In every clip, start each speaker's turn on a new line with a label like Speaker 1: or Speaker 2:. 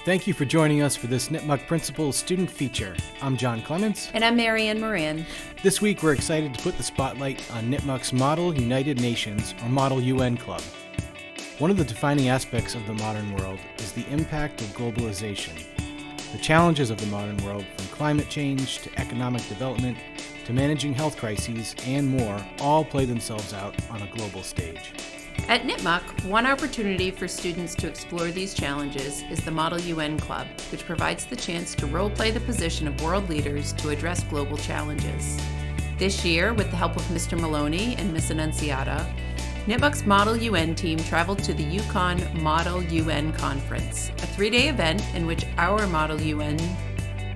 Speaker 1: Thank you for joining us for this Nipmuc Principal Student Feature. I'm John Clements.
Speaker 2: And I'm Moran.
Speaker 1: This week we're excited to put the spotlight on Nipmuc's Model United Nations, or Model UN Club. One of the defining aspects of the modern world is the impact of globalization. The challenges of the modern world, from climate change to economic development to managing health crises and more, all play themselves out on a global stage.
Speaker 2: At Nipmuc, one opportunity for students to explore these challenges is the Model UN Club, which provides the chance to role-play the position of world leaders to address global challenges. This year, with the help of Mr. Moloney and Miss Annunziata, Nipmuc's Model UN team traveled to the Yukon Model UN Conference, a 3-day event in which our Model UN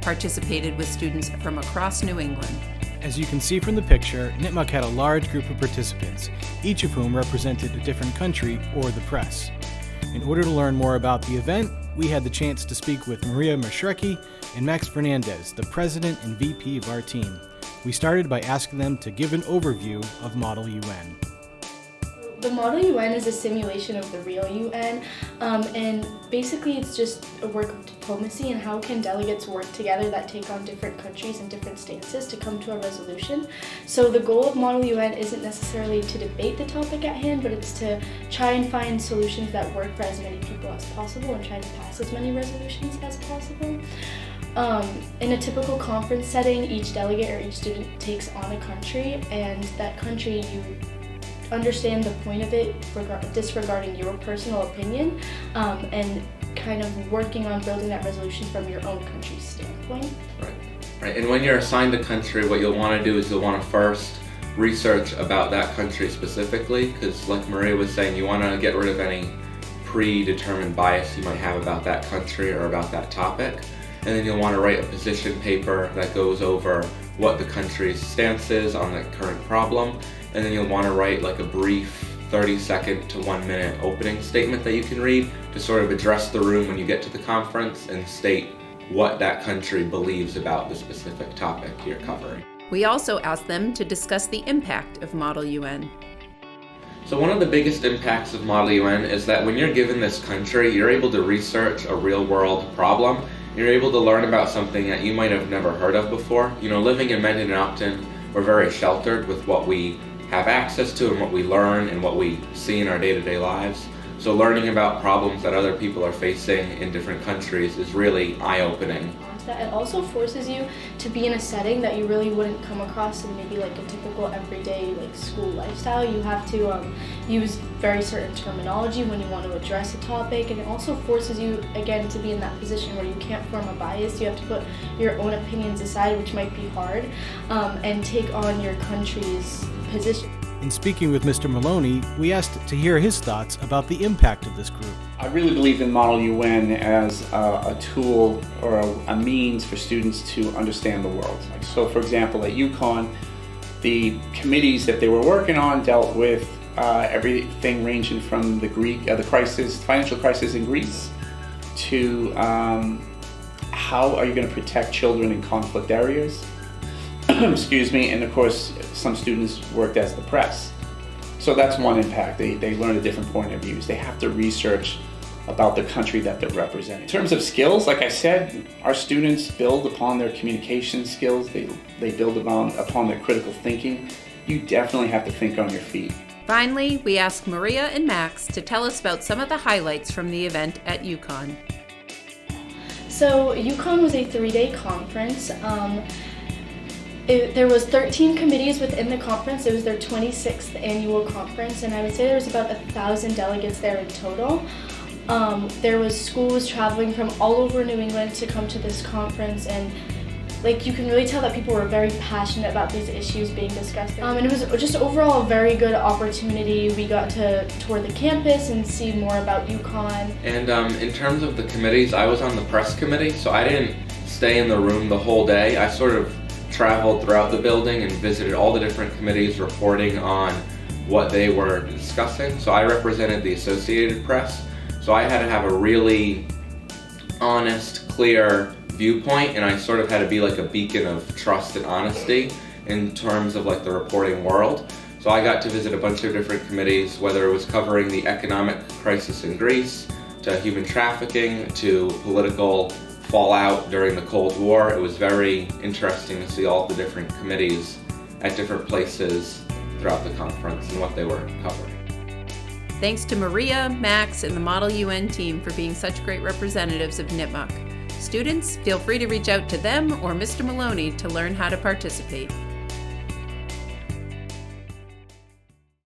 Speaker 2: participated with students from across New England.
Speaker 1: As you can see from the picture, Nipmuc had a large group of participants, each of whom represented a different country or the press. In order to learn more about the event, we had the chance to speak with Marria Meshreky and Max Fernandes, the president and VP of our team. We started by asking them to give an overview of Model UN.
Speaker 3: The Model UN is a simulation of the real UN, and basically it's just a work of diplomacy and how can delegates work together that take on different countries and different stances to come to a resolution. So the goal of Model UN isn't necessarily to debate the topic at hand, but it's to try and find solutions that work for as many people as possible and try to pass as many resolutions as possible. In a typical conference setting, each delegate or each student takes on a country, and that country you understand the point of it, disregarding your personal opinion, and kind of working on building that resolution from your own country's standpoint.
Speaker 4: Right. And when you're assigned a country, what you'll want to do is you'll want to first research about that country specifically, because like Maria was saying, you want to get rid of any predetermined bias you might have about that country or about that topic. And then you'll want to write a position paper that goes over what the country's stance is on the current problem. And then you'll want to write like a brief 30-second to 1-minute opening statement that you can read to sort of address the room when you get to the conference and state what that country believes about the specific topic you're covering.
Speaker 2: We also asked them to discuss the impact of Model UN.
Speaker 4: So one of the biggest impacts of Model UN is that when you're given this country, you're able to research a real-world problem. You're able to learn about something that you might have never heard of before. You know, living in Mendon and Upton, we're very sheltered with what we have access to and what we learn and what we see in our day-to-day lives. So learning about problems that other people are facing in different countries is really eye-opening.
Speaker 3: It also forces you to be in a setting that you really wouldn't come across in maybe like a typical everyday like school lifestyle. You have to use very certain terminology when you want to address a topic, and it also forces you again to be in that position where you can't form a bias. You have to put your own opinions aside, which might be hard, and take on your country's position.
Speaker 1: In speaking with Mr. Moloney, we asked to hear his thoughts about the impact of this group.
Speaker 5: I really believe in Model UN as a tool or a means for students to understand the world. So for example, at UConn, the committees that they were working on dealt with everything ranging from the financial crisis in Greece, to how are you going to protect children in conflict areas, excuse me, and of course some students worked as the press. So that's one impact. They learn a different point of views. They have to research about the country that they're representing. In terms of skills, like I said, our students build upon their communication skills. They build upon their critical thinking. You definitely have to think on your feet.
Speaker 2: Finally, we asked Maria and Max to tell us about some of the highlights from the event at UConn.
Speaker 3: So UConn was a 3-day conference. There was 13 committees within the conference. It was their 26th annual conference, and I would say there was about 1,000 delegates there in total. There was schools traveling from all over New England to come to this conference, and like you can really tell that people were very passionate about these issues being discussed. And it was just overall a very good opportunity. We got to tour the campus and see more about UConn.
Speaker 4: And in terms of the committees, I was on the press committee, so I didn't stay in the room the whole day. I sort of traveled throughout the building and visited all the different committees reporting on what they were discussing. So I represented the Associated Press, so I had to have a really honest, clear viewpoint, and I sort of had to be like a beacon of trust and honesty in terms of like the reporting world. So I got to visit a bunch of different committees, whether it was covering the economic crisis in Greece, to human trafficking, to political fallout during the Cold War. It was very interesting to see all the different committees at different places throughout the conference and what they were covering.
Speaker 2: Thanks to Marria, Max, and the Model UN team for being such great representatives of Nipmuc. Students, feel free to reach out to them or Mr. Moloney to learn how to participate.